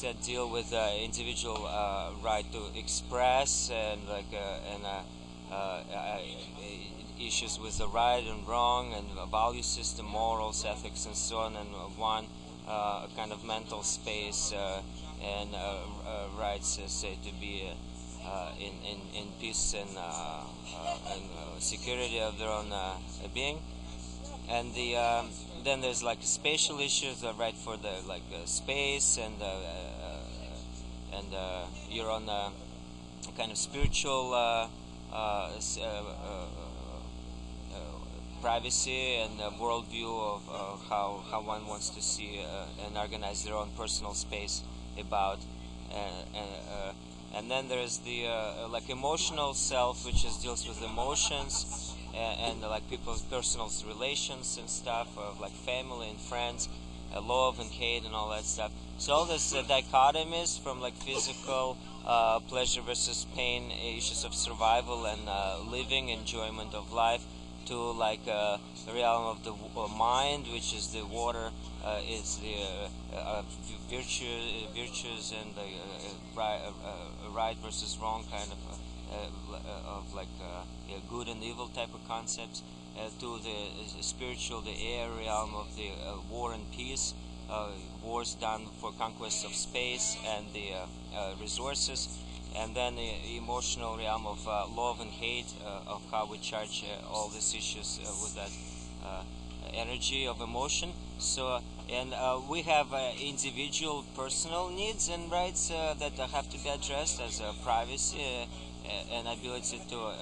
conflicts that deal with individual right to express and issues with the right and wrong and value system, morals, ethics, and so on, and one kind of mental space and rights say to be in peace and security of their own being. And then there's like spatial issues, right, for the space and your own kind of spiritual privacy and worldview of how one wants to see and organize their own personal space about. And then there's the like emotional self, which deals with emotions and like people's personal relations and stuff of like family and friends, love and hate and all that stuff. So all this dichotomies from like physical pleasure versus pain, issues of survival and living, enjoyment of life, to like the realm of the mind, which is the water, is the virtues and the right versus wrong kind of like good and evil type of concepts, to the spiritual, the air realm of the war and peace, wars done for conquest of space and the resources, and then the emotional realm of love and hate, of how we charge all these issues with that energy of emotion. So, and we have individual personal needs and rights that have to be addressed, as privacy and ability to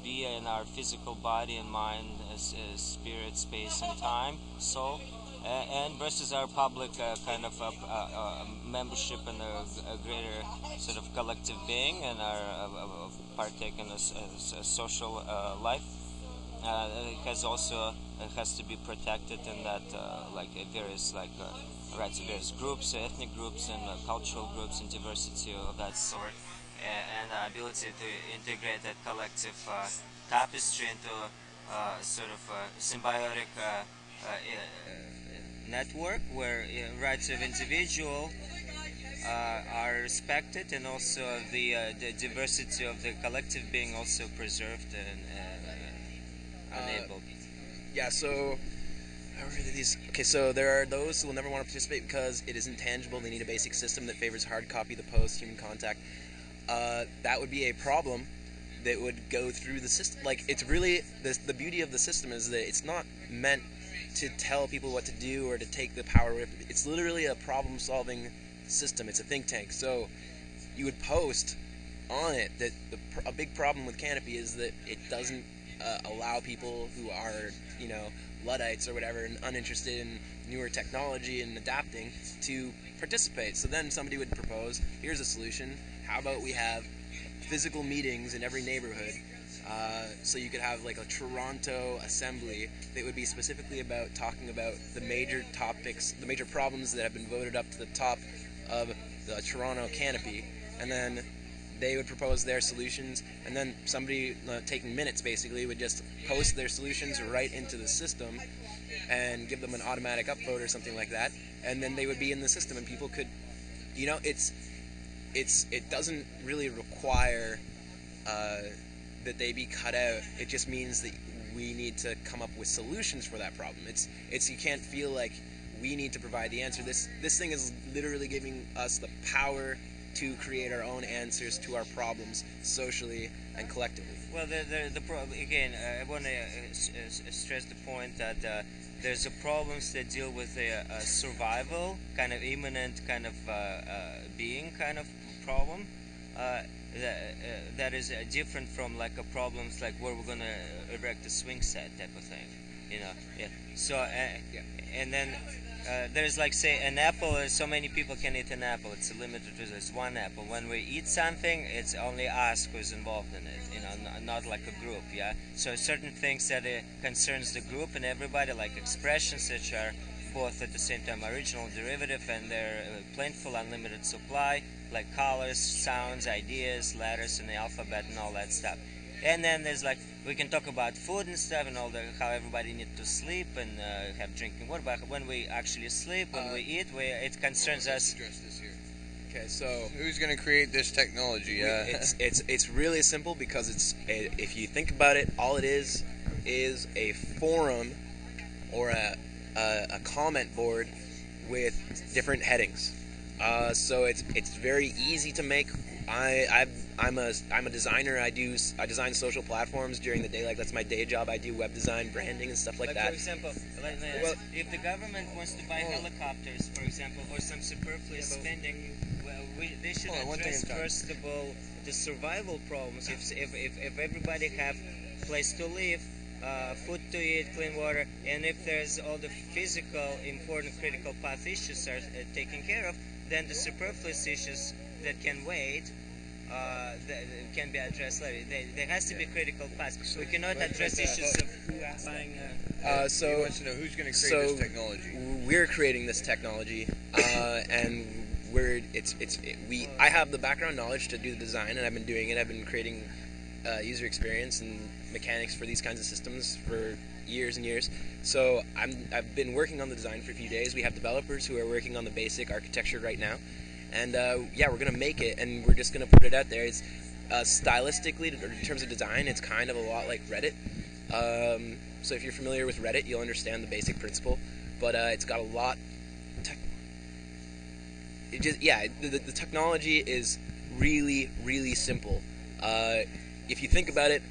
be in our physical body and mind, as spirit, space, and time, soul. And versus our public kind of membership in a greater sort of collective being and our partake in a social life. It has also has to be protected in that like various rights of various groups, ethnic groups, and cultural groups, and diversity of that sort, and ability to integrate that collective tapestry into sort of symbiotic network where rights of individual are respected, and also the diversity of the collective being also preserved and enabled. Yeah, so how are these? Okay, so there are those who will never want to participate because it is intangible. They need a basic system that favors hard copy, the post, human contact. That would be a problem that would go through the system. Like, it's really the beauty of the system is that it's not meant to tell people what to do or to take the power away. It's literally a problem-solving system. It's a think tank. So you would post on it that a big problem with Canopy is that it doesn't allow people who are, Luddites or whatever and uninterested in newer technology and adapting to participate. So then somebody would propose, here's a solution. How about we have physical meetings in every neighborhood? So you could have like a Toronto assembly that would be specifically about talking about the major topics, the major problems that have been voted up to the top of the Toronto Canopy, and then they would propose their solutions, and then somebody taking minutes basically would just post their solutions right into the system and give them an automatic upvote or something like that, and then they would be in the system and people could, it doesn't really require that they be cut out. It just means that we need to come up with solutions for that problem. It's you can't feel like we need to provide the answer. This thing is literally giving us the power to create our own answers to our problems socially and collectively. Well, again, I want to stress the point that there's problems that deal with a survival, kind of imminent kind of being kind of problem. That is different from like a problems like where we're gonna erect a swing set type of thing, Yeah. So and then there's like, say, an apple. So many people can eat an apple. It's limited to this one apple. When we eat something, it's only us who's involved in it. Not like a group. Yeah. So certain things that concerns the group and everybody, like expressions which are both at the same time original, derivative, and they're plentiful, unlimited supply, like colors, sounds, ideas, letters in the alphabet, and all that stuff. And then there's like, we can talk about food and stuff and all how everybody needs to sleep and have drinking water. But when we actually sleep, when we eat, it concerns us. Address this here. Okay, so Who's going to create this technology? it's really simple because if you think about it, all it is a forum or a comment board with different headings. So it's very easy to make. I'm a designer. I design social platforms during the day. Like that's my day job. I do web design, branding, and stuff like that. For example, if the government wants to buy helicopters, for example, or some superfluous spending, well, they should address first of all the survival problems. If everybody have place to live, food to eat, clean water, and if there's all the physical, important, critical path issues are taken care of, then the superfluous issues that can wait can be addressed later. There has to be critical paths. We cannot address issues of buying. So he wants to know who's going to create this technology. We're creating this technology, and I have the background knowledge to do the design, and I've been doing it. I've been creating user experience and mechanics for these kinds of systems for years and years. So I've been working on the design for a few days. We have developers who are working on the basic architecture right now, and we're gonna make it, and we're just gonna put it out there. It's stylistically, in terms of design, it's kind of a lot like Reddit. So if you're familiar with Reddit, you'll understand the basic principle. But it's got a lot. The technology is really, really simple. If you think about it,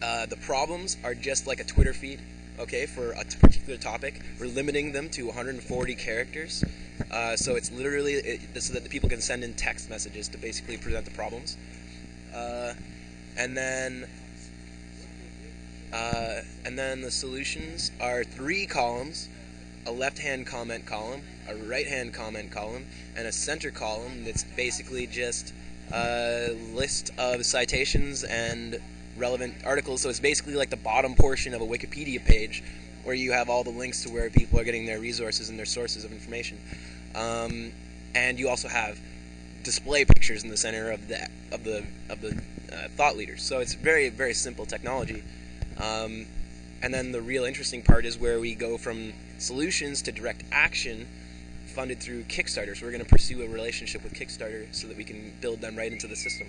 the problems are just like a Twitter feed, okay, for a particular topic. We're limiting them to 140 characters, so it's literally so that the people can send in text messages to basically present the problems. And then the solutions are 3 columns: a left-hand comment column, a right-hand comment column, and a center column that's basically just a list of citations and relevant articles. So it's basically like the bottom portion of a Wikipedia page, where you have all the links to where people are getting their resources and their sources of information. And you also have display pictures in the center of the thought leaders. So it's very, very simple technology. And then the real interesting part is where we go from solutions to direct action, funded through Kickstarter. So we're going to pursue a relationship with Kickstarter so that we can build them right into the system.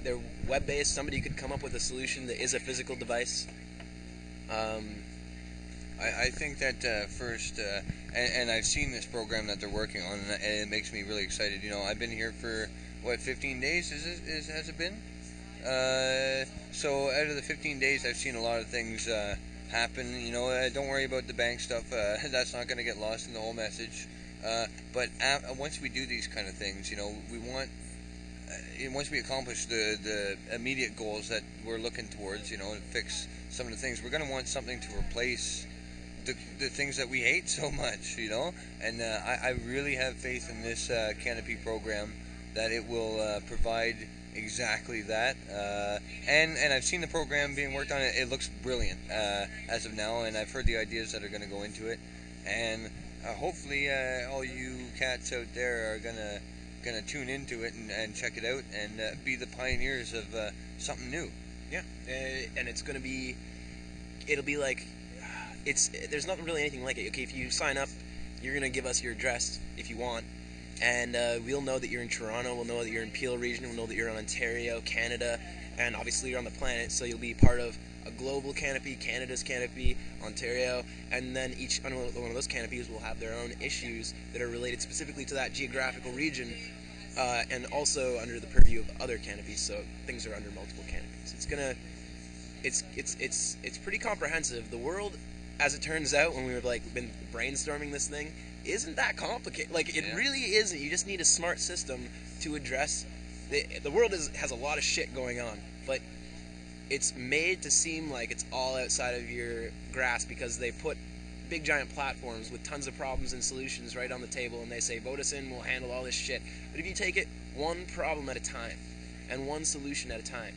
They're web-based. Somebody could come up with a solution that is a physical device. I think that first, and I've seen this program that they're working on, and it makes me really excited. You know, I've been here for, 15 days? Has it been? So out of the 15 days, I've seen a lot of things happen. You know, don't worry about the bank stuff. That's not going to get lost in the whole message. But once we do these kind of things, you know, we want, once we accomplish the immediate goals that we're looking towards, you know, and fix some of the things, we're going to want something to replace the things that we hate so much, you know. And I really have faith in this Canopy program that it will provide exactly that. And I've seen the program being worked on. It looks brilliant as of now, and I've heard the ideas that are going to go into it. And hopefully all you cats out there are gonna tune into it and check it out and be the pioneers of something new. Yeah, and it'll be like, there's not really anything like it. Okay, if you sign up, you're gonna give us your address if you want, and we'll know that you're in Toronto, we'll know that you're in Peel region, we'll know that you're in Ontario, Canada, and obviously you're on the planet, so you'll be part of a global canopy, Canada's canopy, Ontario, and then each one of those canopies will have their own issues that are related specifically to that geographical region, and also under the purview of other canopies, so things are under multiple canopies. It's pretty comprehensive. The world, as it turns out, when we've been brainstorming this thing, isn't that complicated. It really isn't. You just need a smart system to address the world has a lot of shit going on, but it's made to seem like it's all outside of your grasp because they put big giant platforms with tons of problems and solutions right on the table, and they say, vote us in, we'll handle all this shit. But if you take it one problem at a time and one solution at a time,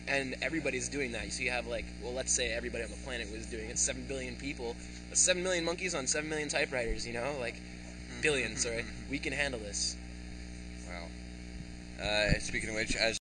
and everybody's doing that, so you have let's say everybody on the planet was doing it, 7 billion people, 7 million monkeys on 7 million typewriters, you know, billion, sorry, we can handle this. Wow. Speaking of which, as